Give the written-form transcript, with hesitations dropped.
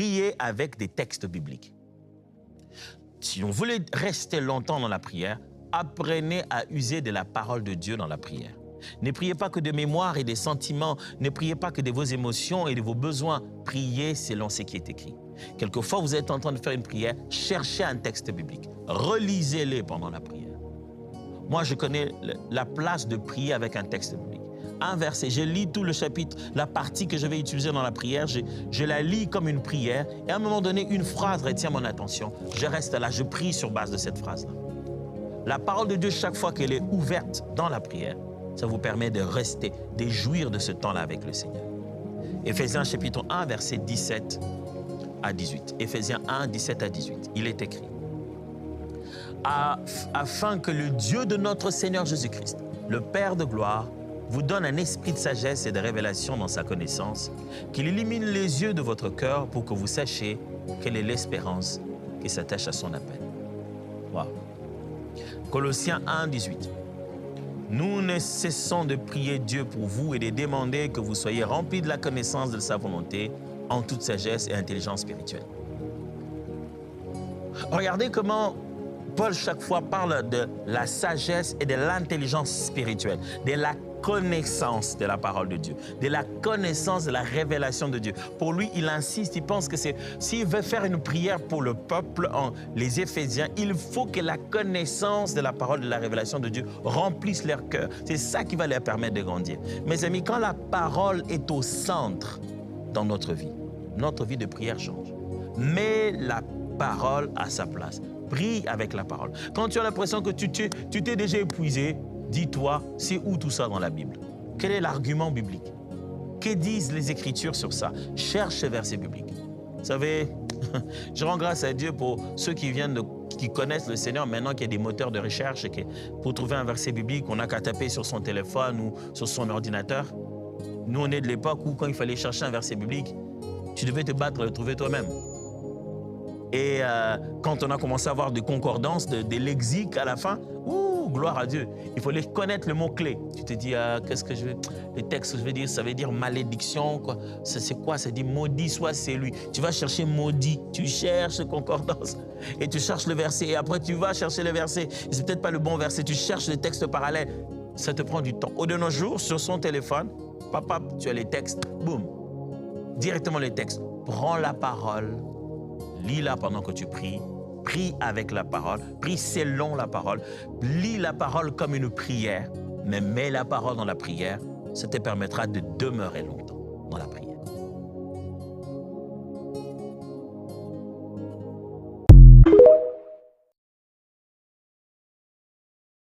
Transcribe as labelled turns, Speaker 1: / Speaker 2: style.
Speaker 1: prier avec des textes bibliques. Si on voulait rester longtemps dans la prière, apprenez à user de la parole de Dieu dans la prière. Ne priez pas que de mémoire et des sentiments, ne priez pas que de vos émotions et de vos besoins. Priez selon ce qui est écrit. Quelquefois, vous êtes en train de faire une prière, cherchez un texte biblique. Relisez-les pendant la prière. Moi, je connais la place de prier avec un texte biblique. Un verset, je lis tout le chapitre, la partie que je vais utiliser dans la prière, je la lis comme une prière et à un moment donné, une phrase retient mon attention. Je reste là, je prie sur base de cette phrase-là. La parole de Dieu, chaque fois qu'elle est ouverte dans la prière, ça vous permet de rester, de jouir de ce temps-là avec le Seigneur. Éphésiens chapitre 1, verset 17 à 18. Éphésiens 1, 17 à 18. Il est écrit. Afin que le Dieu de notre Seigneur Jésus-Christ, le Père de gloire, vous donne un esprit de sagesse et de révélation dans sa connaissance, qu'il illumine les yeux de votre cœur pour que vous sachiez quelle est l'espérance qui s'attache à son appel. Wow. Colossiens 1, 18. Nous ne cessons de prier Dieu pour vous et de demander que vous soyez remplis de la connaissance de sa volonté en toute sagesse et intelligence spirituelle. Regardez comment Paul chaque fois parle de la sagesse et de l'intelligence spirituelle, de la connaissance de la parole de Dieu, de la connaissance de la révélation de Dieu. Pour lui, il insiste, il pense que s'il veut faire une prière pour le peuple, les Éphésiens, il faut que la connaissance de la parole de la révélation de Dieu remplisse leur cœur. C'est ça qui va leur permettre de grandir. Mes amis, quand la parole est au centre dans notre vie de prière change. Mets la parole à sa place. Prie avec la parole. Quand tu as l'impression que tu t'es déjà épuisé, dis-toi, c'est où tout ça dans la Bible? Quel est l'argument biblique? Que disent les Écritures sur ça? Cherche ce verset biblique. Vous savez, je rends grâce à Dieu pour ceux qui connaissent le Seigneur maintenant qu'il y a des moteurs de recherche et que pour trouver un verset biblique, on n'a qu'à taper sur son téléphone ou sur son ordinateur. Nous, on est de l'époque où quand il fallait chercher un verset biblique, tu devais te battre et le trouver toi-même. Et quand on a commencé à avoir des concordances, des lexiques à la fin, gloire à Dieu, il fallait connaître le mot-clé. Tu te dis, qu'est-ce que je vais... Le texte, je vais dire, ça veut dire malédiction, quoi. C'est quoi? Ça dit maudit soit c'est lui. Tu vas chercher maudit, tu cherches concordance et tu cherches le verset et après tu vas chercher le verset. C'est peut-être pas le bon verset, tu cherches les textes parallèles. Ça te prend du temps. De nos jours, sur son téléphone, papa, tu as les textes, boum, directement les textes. Prends la parole, lis-la pendant que tu pries. Prie avec la parole, prie selon la parole, lis la parole comme une prière, mais mets la parole dans la prière, ça te permettra de demeurer longtemps dans la prière.